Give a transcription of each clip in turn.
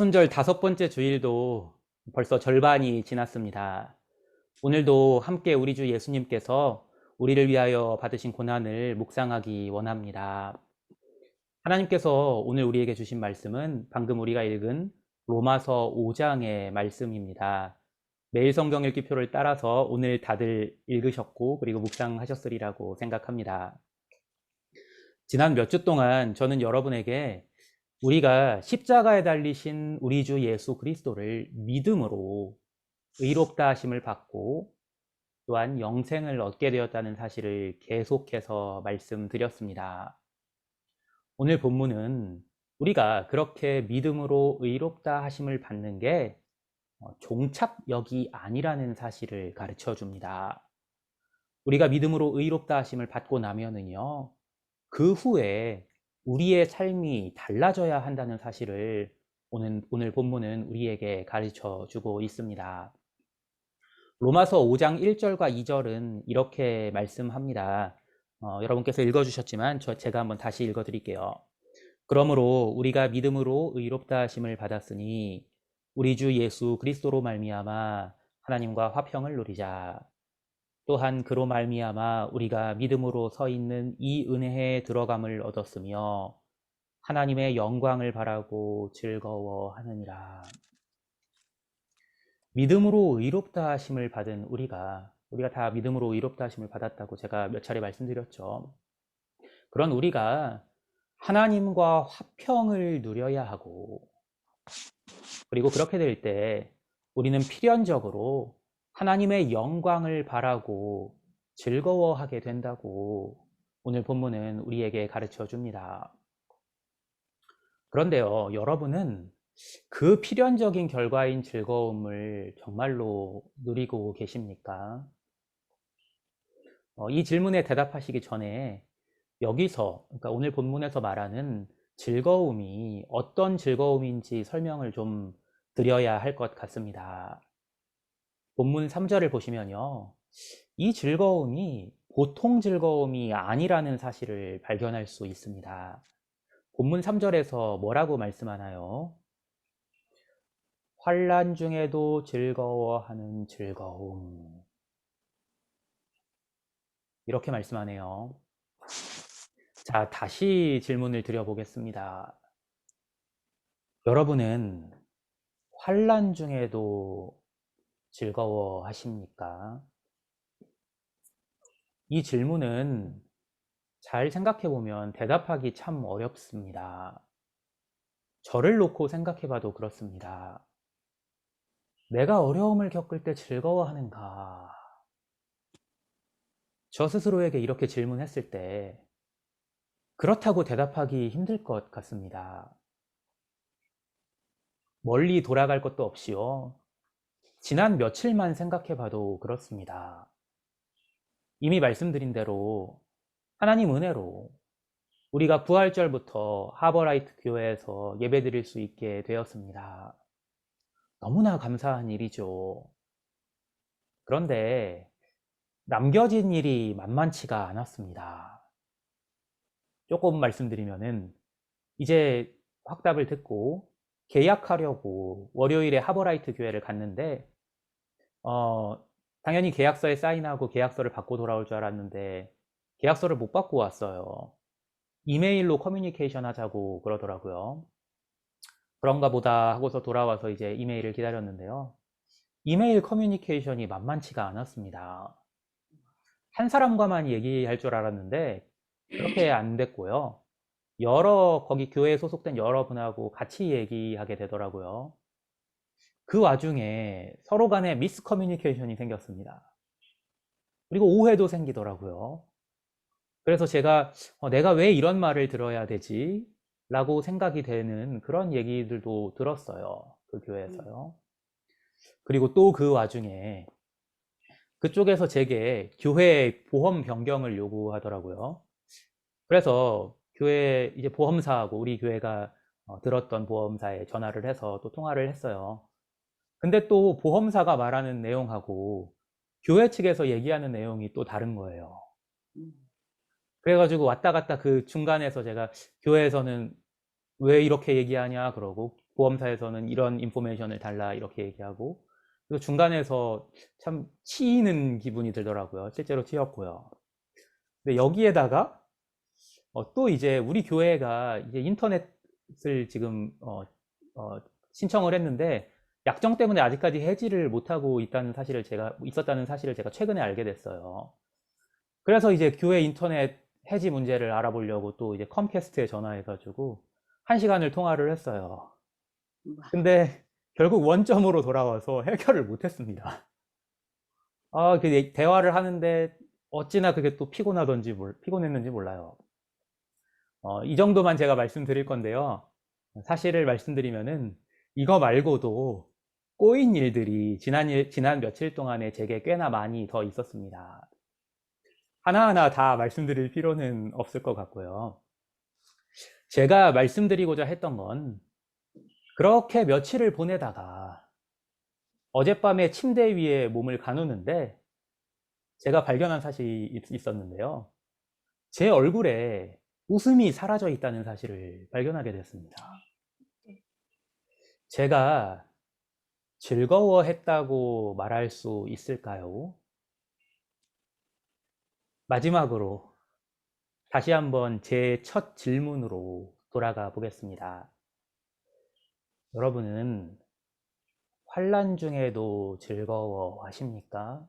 손절 5번째 주일도 벌써 절반이 지났습니다. 오늘도 함께 우리 주 예수님께서 우리를 위하여 받으신 고난을 묵상하기 원합니다. 하나님께서 오늘 우리에게 주신 말씀은 방금 우리가 읽은 로마서 5장의 말씀입니다. 매일 성경 읽기표를 따라서 오늘 다들 읽으셨고 그리고 묵상하셨으리라고 생각합니다. 지난 몇 주 동안 저는 여러분에게 우리가 십자가에 달리신 우리 주 예수 그리스도를 믿음으로 의롭다 하심을 받고 또한 영생을 얻게 되었다는 사실을 계속해서 말씀드렸습니다. 오늘 본문은 우리가 그렇게 믿음으로 의롭다 하심을 받는 게 종착역이 아니라는 사실을 가르쳐 줍니다. 우리가 믿음으로 의롭다 하심을 받고 나면은요, 그 후에 우리의 삶이 달라져야 한다는 사실을 오늘 본문은 우리에게 가르쳐 주고 있습니다. 로마서 5장 1절과 2절은 이렇게 말씀합니다. 여러분께서 읽어주셨지만 제가 한번 다시 읽어드릴게요. 그러므로 우리가 믿음으로 의롭다 하심을 받았으니 우리 주 예수 그리스도로 말미암아 하나님과 화평을 누리자. 또한 그로 말미암아 우리가 믿음으로 서 있는 이 은혜에 들어감을 얻었으며 하나님의 영광을 바라고 즐거워하느니라. 믿음으로 의롭다 하심을 받은 우리가 다 믿음으로 의롭다 하심을 받았다고 제가 몇 차례 말씀드렸죠. 그런 우리가 하나님과 화평을 누려야 하고, 그리고 그렇게 될 때 우리는 필연적으로 하나님의 영광을 바라고 즐거워하게 된다고 오늘 본문은 우리에게 가르쳐 줍니다. 그런데요, 여러분은 그 필연적인 결과인 즐거움을 정말로 누리고 계십니까? 이 질문에 대답하시기 전에 여기서, 그러니까 오늘 본문에서 말하는 즐거움이 어떤 즐거움인지 설명을 좀 드려야 할 것 같습니다. 본문 3절을 보시면요, 이 즐거움이 보통 즐거움이 아니라는 사실을 발견할 수 있습니다. 본문 3절에서 뭐라고 말씀하나요? 환난 중에도 즐거워하는 즐거움. 이렇게 말씀하네요. 자, 다시 질문을 드려보겠습니다. 여러분은 환난 중에도 즐거워하십니까? 이 질문은 잘 생각해보면 대답하기 참 어렵습니다. 저를 놓고 생각해봐도 그렇습니다. 내가 어려움을 겪을 때 즐거워하는가? 저 스스로에게 이렇게 질문했을 때 그렇다고 대답하기 힘들 것 같습니다. 멀리 돌아갈 것도 없이요. 지난 며칠만 생각해봐도 그렇습니다. 이미 말씀드린 대로 하나님 은혜로 우리가 부활절부터 하버라이트 교회에서 예배드릴 수 있게 되었습니다. 너무나 감사한 일이죠. 그런데 남겨진 일이 만만치가 않았습니다. 조금 말씀드리면은 이제 확답을 듣고 계약하려고 월요일에 하버라이트 교회를 갔는데 당연히 계약서에 사인하고 계약서를 받고 돌아올 줄 알았는데 계약서를 못 받고 왔어요. 이메일로 커뮤니케이션 하자고 그러더라고요. 그런가 보다 하고서 돌아와서 이제 이메일을 기다렸는데요. 이메일 커뮤니케이션이 만만치가 않았습니다. 한 사람과만 얘기할 줄 알았는데 그렇게 안 됐고요. 거기 교회에 소속된 여러분하고 같이 얘기하게 되더라고요. 그 와중에 서로 간에 미스 커뮤니케이션이 생겼습니다. 그리고 오해도 생기더라고요. 그래서 제가 내가 왜 이런 말을 들어야 되지? 라고 생각이 되는 그런 얘기들도 들었어요. 그 교회에서요. 그리고 또 그 와중에 그쪽에서 제게 교회 보험 변경을 요구하더라고요. 그래서 교회 이제 보험사하고 우리 교회가 들었던 보험사에 전화를 해서 또 통화를 했어요. 근데 또 보험사가 말하는 내용하고 교회 측에서 얘기하는 내용이 또 다른 거예요. 그래가지고 왔다 갔다 그 중간에서 제가 교회에서는 왜 이렇게 얘기하냐 그러고 보험사에서는 이런 인포메이션을 달라 이렇게 얘기하고, 그리고 중간에서 참 치이는 기분이 들더라고요. 실제로 튀었고요. 근데 여기에다가 또 이제 우리 교회가 이제 인터넷을 지금 어, 신청을 했는데 약정 때문에 아직까지 해지를 못하고 있었다는 사실을 제가 최근에 알게 됐어요. 그래서 이제 교회 인터넷 해지 문제를 알아보려고 또 이제 컴캐스트에 전화해가지고 1시간을 통화를 했어요. 근데 결국 원점으로 돌아와서 해결을 못했습니다. 그 대화를 하는데 어찌나 그게 또 피곤했는지 몰라요. 이 정도만 제가 말씀드릴 건데요. 사실을 말씀드리면은 이거 말고도 꼬인 일들이 지난 며칠 동안에 제게 꽤나 많이 더 있었습니다. 하나하나 다 말씀드릴 필요는 없을 것 같고요. 제가 말씀드리고자 했던 건 그렇게 며칠을 보내다가 어젯밤에 침대 위에 몸을 가누는데 제가 발견한 사실이 있었는데요. 제 얼굴에 웃음이 사라져 있다는 사실을 발견하게 됐습니다. 제가 즐거워했다고 말할 수 있을까요? 마지막으로 다시 한번 제 첫 질문으로 돌아가 보겠습니다. 여러분은 환난 중에도 즐거워하십니까?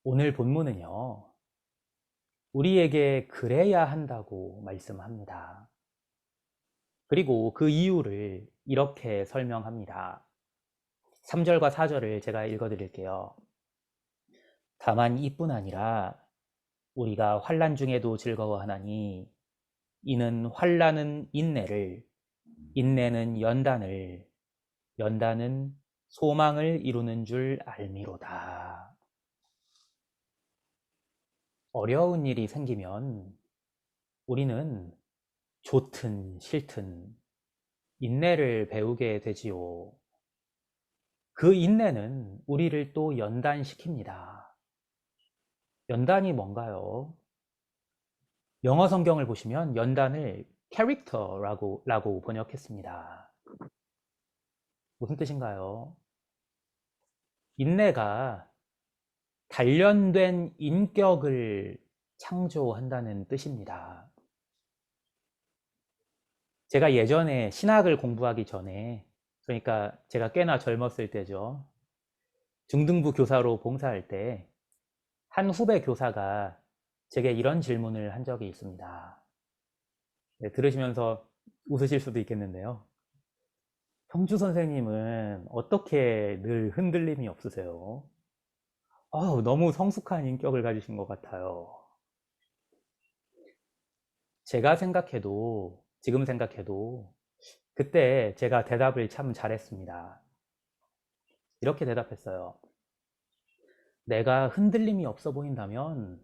오늘 본문은요, 우리에게 그래야 한다고 말씀합니다. 그리고 그 이유를 이렇게 설명합니다. 3절과 4절을 제가 읽어드릴게요. 다만 이뿐 아니라 우리가 환난 중에도 즐거워하나니 이는 환난은 인내를, 인내는 연단을, 연단은 소망을 이루는 줄 알미로다. 어려운 일이 생기면 우리는 좋든 싫든 인내를 배우게 되지요. 그 인내는 우리를 또 연단시킵니다. 연단이 뭔가요? 영어 성경을 보시면 연단을 캐릭터라고 번역했습니다. 무슨 뜻인가요? 인내가 단련된 인격을 창조한다는 뜻입니다. 제가 예전에 신학을 공부하기 전에, 그러니까 제가 꽤나 젊었을 때죠. 중등부 교사로 봉사할 때 한 후배 교사가 제게 이런 질문을 한 적이 있습니다. 네, 들으시면서 웃으실 수도 있겠는데요. 형주 선생님은 어떻게 늘 흔들림이 없으세요? 너무 성숙한 인격을 가지신 것 같아요. 지금 생각해도 그때 제가 대답을 참 잘했습니다. 이렇게 대답했어요. 내가 흔들림이 없어 보인다면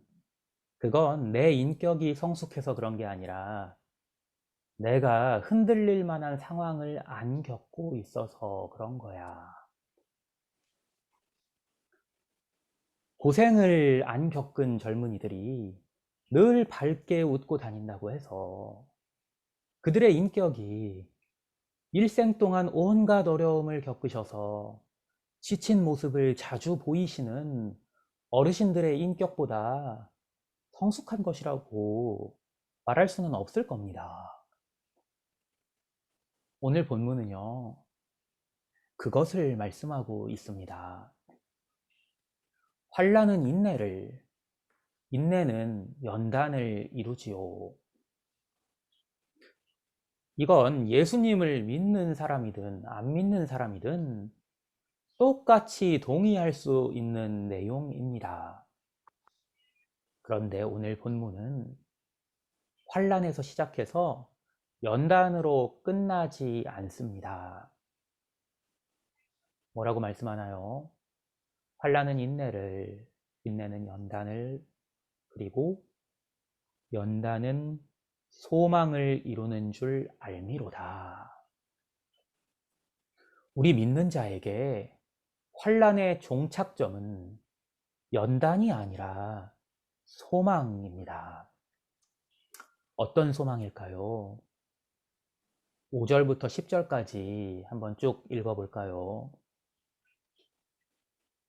그건 내 인격이 성숙해서 그런 게 아니라 내가 흔들릴 만한 상황을 안 겪고 있어서 그런 거야. 고생을 안 겪은 젊은이들이 늘 밝게 웃고 다닌다고 해서 그들의 인격이 일생 동안 온갖 어려움을 겪으셔서 지친 모습을 자주 보이시는 어르신들의 인격보다 성숙한 것이라고 말할 수는 없을 겁니다. 오늘 본문은요, 그것을 말씀하고 있습니다. 환난은 인내를, 인내는 연단을 이루지요. 이건 예수님을 믿는 사람이든 안 믿는 사람이든 똑같이 동의할 수 있는 내용입니다. 그런데 오늘 본문은 환난에서 시작해서 연단으로 끝나지 않습니다. 뭐라고 말씀하나요? 환난은 인내를, 인내는 연단을, 그리고 연단은 소망을 이루는 줄 알미로다. 우리 믿는 자에게 환난의 종착점은 연단이 아니라 소망입니다. 어떤 소망일까요? 5절부터 10절까지 한번 쭉 읽어볼까요?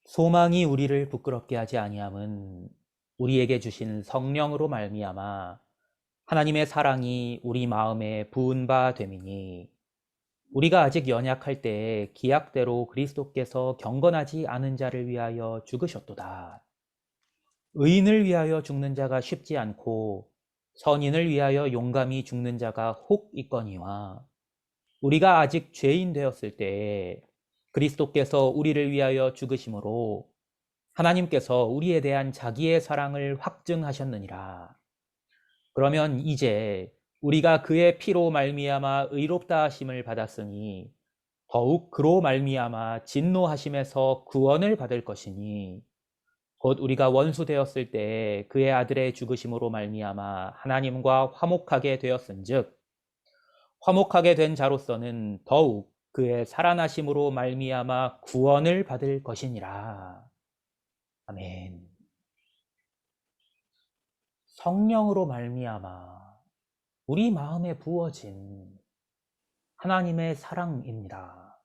소망이 우리를 부끄럽게 하지 아니함은 우리에게 주신 성령으로 말미암아 하나님의 사랑이 우리 마음에 부은 바 됨이니 우리가 아직 연약할 때 기약대로 그리스도께서 경건하지 않은 자를 위하여 죽으셨도다. 의인을 위하여 죽는 자가 쉽지 않고 선인을 위하여 용감히 죽는 자가 혹 있거니와 우리가 아직 죄인 되었을 때 그리스도께서 우리를 위하여 죽으심으로 하나님께서 우리에 대한 자기의 사랑을 확증하셨느니라. 그러면 이제 우리가 그의 피로 말미암아 의롭다 하심을 받았으니 더욱 그로 말미암아 진노하심에서 구원을 받을 것이니 곧 우리가 원수 되었을 때 그의 아들의 죽으심으로 말미암아 하나님과 화목하게 되었은즉 화목하게 된 자로서는 더욱 그의 살아나심으로 말미암아 구원을 받을 것이니라. 아멘. 성령으로 말미암아 우리 마음에 부어진 하나님의 사랑입니다.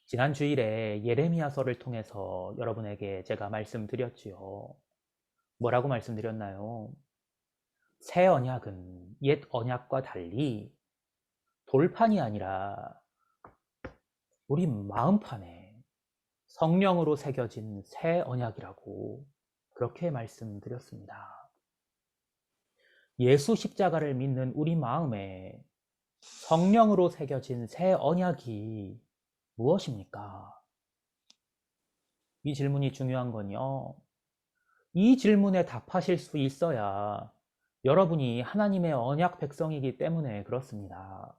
지난 주일에 예레미야서를 통해서 여러분에게 제가 말씀드렸지요. 뭐라고 말씀드렸나요? 새 언약은 옛 언약과 달리 돌판이 아니라 우리 마음판에 성령으로 새겨진 새 언약이라고 그렇게 말씀드렸습니다. 예수 십자가를 믿는 우리 마음에 성령으로 새겨진 새 언약이 무엇입니까? 이 질문이 중요한 건요. 이 질문에 답하실 수 있어야 여러분이 하나님의 언약 백성이기 때문에 그렇습니다.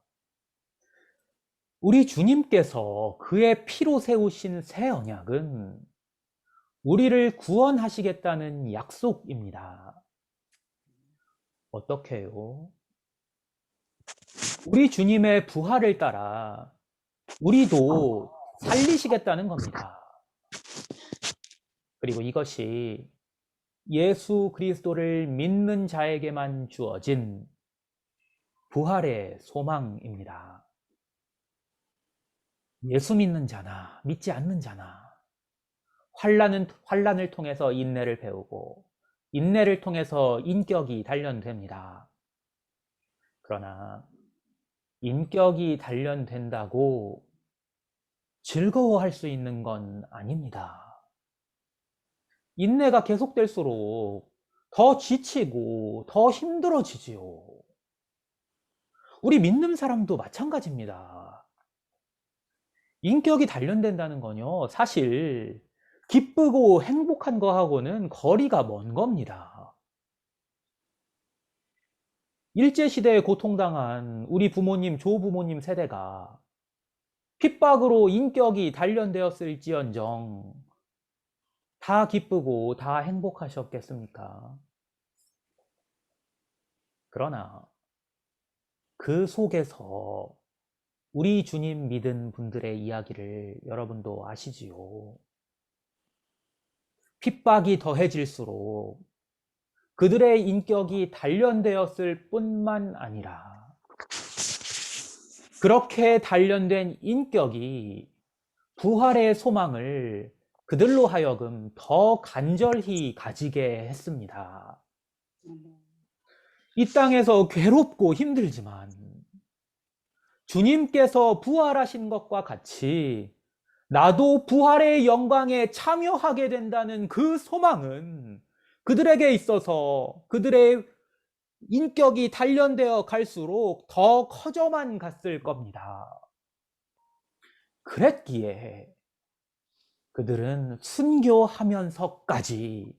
우리 주님께서 그의 피로 세우신 새 언약은 우리를 구원하시겠다는 약속입니다. 어떻게요? 우리 주님의 부활을 따라 우리도 살리시겠다는 겁니다. 그리고 이것이 예수 그리스도를 믿는 자에게만 주어진 부활의 소망입니다. 예수 믿는 자나 믿지 않는 자나 환난을 통해서 인내를 배우고 인내를 통해서 인격이 단련됩니다. 그러나 인격이 단련된다고 즐거워할 수 있는 건 아닙니다. 인내가 계속될수록 더 지치고 더 힘들어지지요. 우리 믿는 사람도 마찬가지입니다. 인격이 단련된다는 건요, 사실 기쁘고 행복한 거하고는 거리가 먼 겁니다. 일제시대에 고통당한 우리 부모님, 조부모님 세대가 핍박으로 인격이 단련되었을지언정 다 기쁘고 다 행복하셨겠습니까? 그러나 그 속에서 우리 주님 믿은 분들의 이야기를 여러분도 아시지요. 핍박이 더해질수록 그들의 인격이 단련되었을 뿐만 아니라 그렇게 단련된 인격이 부활의 소망을 그들로 하여금 더 간절히 가지게 했습니다. 이 땅에서 괴롭고 힘들지만 주님께서 부활하신 것과 같이 나도 부활의 영광에 참여하게 된다는 그 소망은 그들에게 있어서 그들의 인격이 단련되어 갈수록 더 커져만 갔을 겁니다. 그랬기에 그들은 순교하면서까지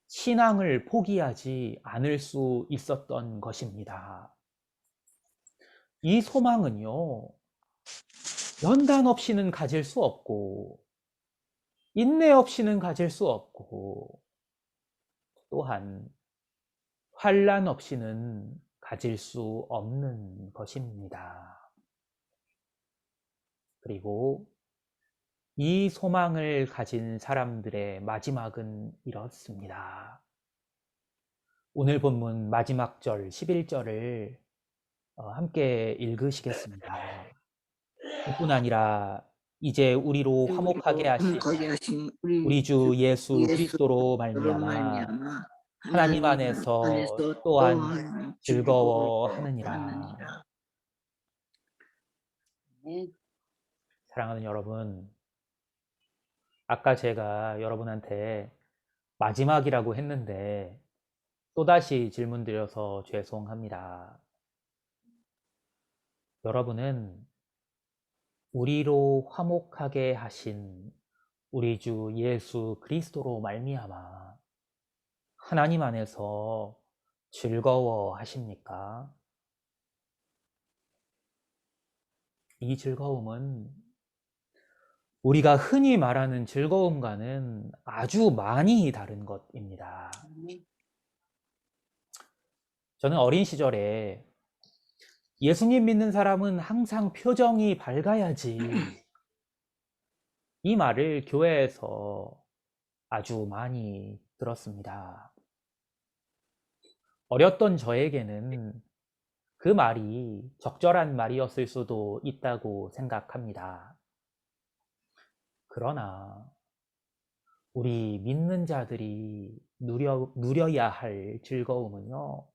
신앙을 포기하지 않을 수 있었던 것입니다. 이 소망은요, 연단 없이는 가질 수 없고, 인내 없이는 가질 수 없고, 또한 환난 없이는 가질 수 없는 것입니다. 그리고 이 소망을 가진 사람들의 마지막은 이렇습니다. 오늘 본문 마지막 절 11절을 함께 읽으시겠습니다. 뿐 아니라 이제 우리로 화목하게 우리로 하신 거기 하신 우리 우리 주 주 예수 그리스도로 예수로 말미암아 말미암아 하나님 하나님 안에서 안에서 또한 또한 즐거워하느니라. 즐거워하느니라. 네. 사랑하는 여러분, 아까 제가 여러분한테 마지막이라고 했는데 또다시 질문드려서 죄송합니다. 여러분은 우리로 화목하게 하신 우리 주 예수 그리스도로 말미암아 하나님 안에서 즐거워하십니까? 이 즐거움은 우리가 흔히 말하는 즐거움과는 아주 많이 다른 것입니다. 저는 어린 시절에 예수님 믿는 사람은 항상 표정이 밝아야지, 이 말을 교회에서 아주 많이 들었습니다. 어렸던 저에게는 그 말이 적절한 말이었을 수도 있다고 생각합니다. 그러나 우리 믿는 자들이 누려야 할 즐거움은요,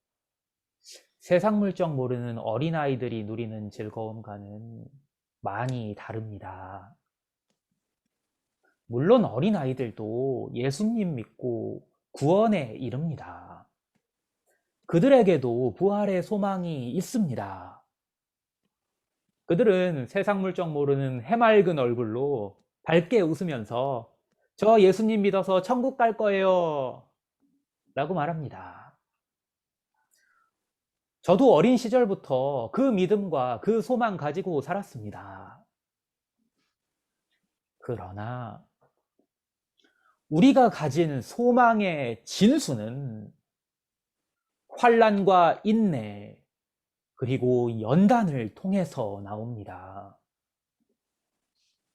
세상 물정 모르는 어린아이들이 누리는 즐거움과는 많이 다릅니다. 물론 어린아이들도 예수님 믿고 구원에 이릅니다. 그들에게도 부활의 소망이 있습니다. 그들은 세상 물정 모르는 해맑은 얼굴로 밝게 웃으면서 저 예수님 믿어서 천국 갈 거예요 라고 말합니다. 저도 어린 시절부터 그 믿음과 그 소망 가지고 살았습니다. 그러나 우리가 가진 소망의 진수는 환난과 인내 그리고 연단을 통해서 나옵니다.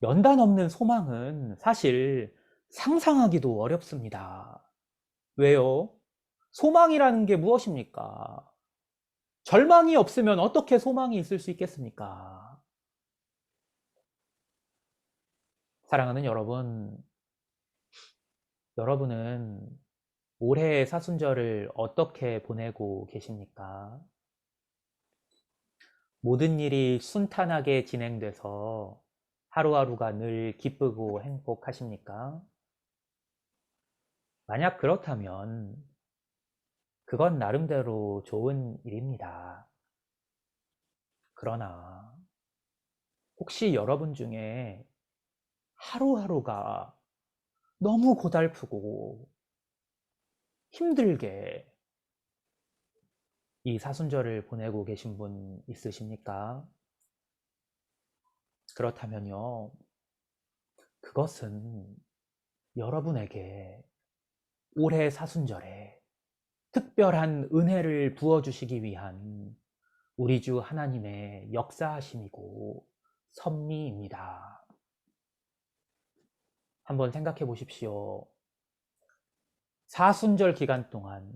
연단 없는 소망은 사실 상상하기도 어렵습니다. 왜요? 소망이라는 게 무엇입니까? 절망이 없으면 어떻게 소망이 있을 수 있겠습니까? 사랑하는 여러분, 여러분은 올해의 사순절을 어떻게 보내고 계십니까? 모든 일이 순탄하게 진행돼서 하루하루가 늘 기쁘고 행복하십니까? 만약 그렇다면 그건 나름대로 좋은 일입니다. 그러나 혹시 여러분 중에 하루하루가 너무 고달프고 힘들게 이 사순절을 보내고 계신 분 있으십니까? 그렇다면요, 그것은 여러분에게 올해 사순절에 특별한 은혜를 부어주시기 위한 우리 주 하나님의 역사하심이고 섭리입니다. 한번 생각해 보십시오. 사순절 기간 동안,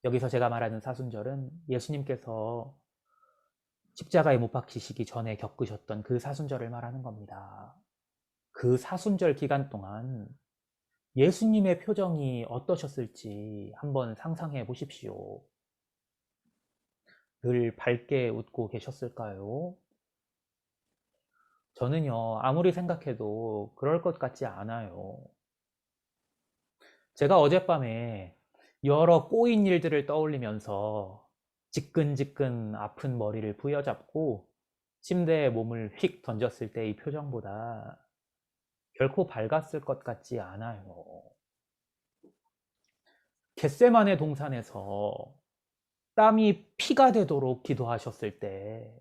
여기서 제가 말하는 사순절은 예수님께서 십자가에 못 박히시기 전에 겪으셨던 그 사순절을 말하는 겁니다. 그 사순절 기간 동안 예수님의 표정이 어떠셨을지 한번 상상해 보십시오. 늘 밝게 웃고 계셨을까요? 저는요, 아무리 생각해도 그럴 것 같지 않아요. 제가 어젯밤에 여러 꼬인 일들을 떠올리면서 지끈지끈 아픈 머리를 부여잡고 침대에 몸을 휙 던졌을 때의 표정보다 결코 밝았을 것 같지 않아요. 겟세마네 동산에서 땀이 피가 되도록 기도하셨을 때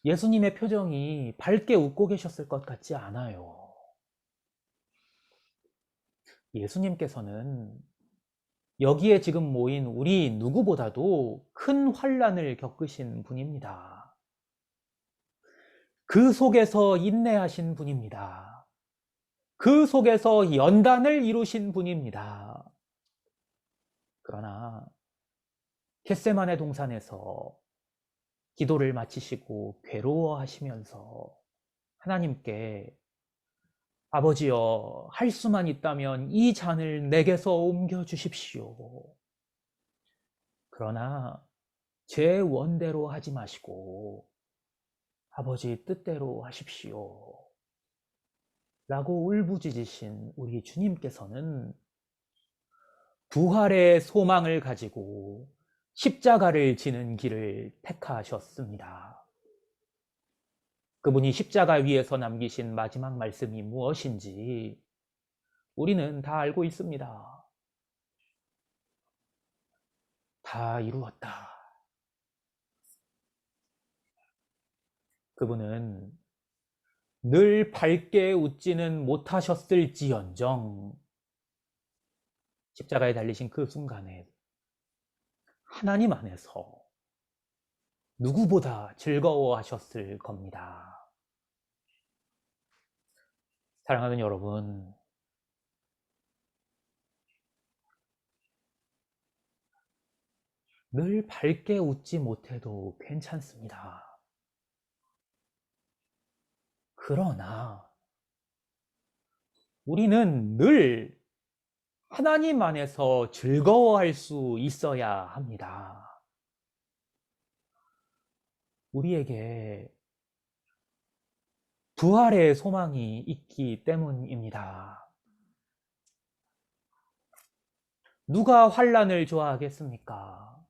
예수님의 표정이 밝게 웃고 계셨을 것 같지 않아요. 예수님께서는 여기에 지금 모인 우리 누구보다도 큰 환난을 겪으신 분입니다. 그 속에서 인내하신 분입니다. 그 속에서 연단을 이루신 분입니다. 그러나 겟세마네 동산에서 기도를 마치시고 괴로워하시면서 하나님께 아버지여, 할 수만 있다면 이 잔을 내게서 옮겨 주십시오. 그러나 제 원대로 하지 마시고 아버지 뜻대로 하십시오. 라고 울부짖으신 우리 주님께서는 부활의 소망을 가지고 십자가를 지는 길을 택하셨습니다. 그분이 십자가 위에서 남기신 마지막 말씀이 무엇인지 우리는 다 알고 있습니다. 다 이루었다. 그분은 늘 밝게 웃지는 못하셨을지언정 십자가에 달리신 그 순간에 하나님 안에서 누구보다 즐거워하셨을 겁니다. 사랑하는 여러분, 늘 밝게 웃지 못해도 괜찮습니다. 그러나 우리는 늘 하나님 안에서 즐거워할 수 있어야 합니다. 우리에게 부활의 소망이 있기 때문입니다. 누가 환난을 좋아하겠습니까?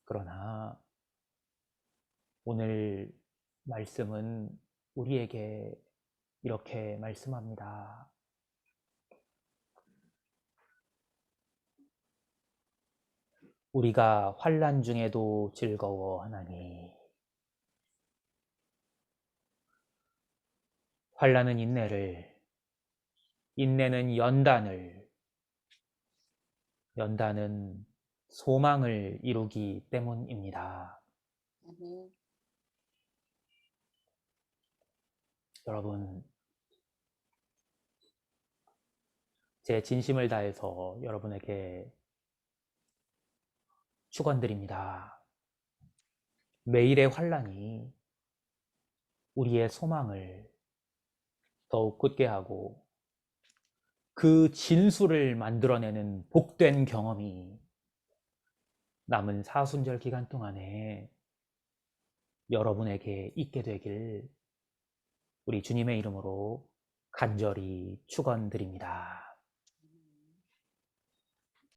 그러나 오늘 말씀은 우리에게 이렇게 말씀합니다. 우리가 환난 중에도 즐거워하나니 환난은 인내를, 인내는 연단을, 연단은 소망을 이루기 때문입니다. 여러분, 제 진심을 다해서 여러분에게 축원드립니다. 매일의 환난이 우리의 소망을 더욱 굳게 하고 그 진수를 만들어내는 복된 경험이 남은 사순절 기간 동안에 여러분에게 있게 되길 우리 주님의 이름으로 간절히 축원드립니다.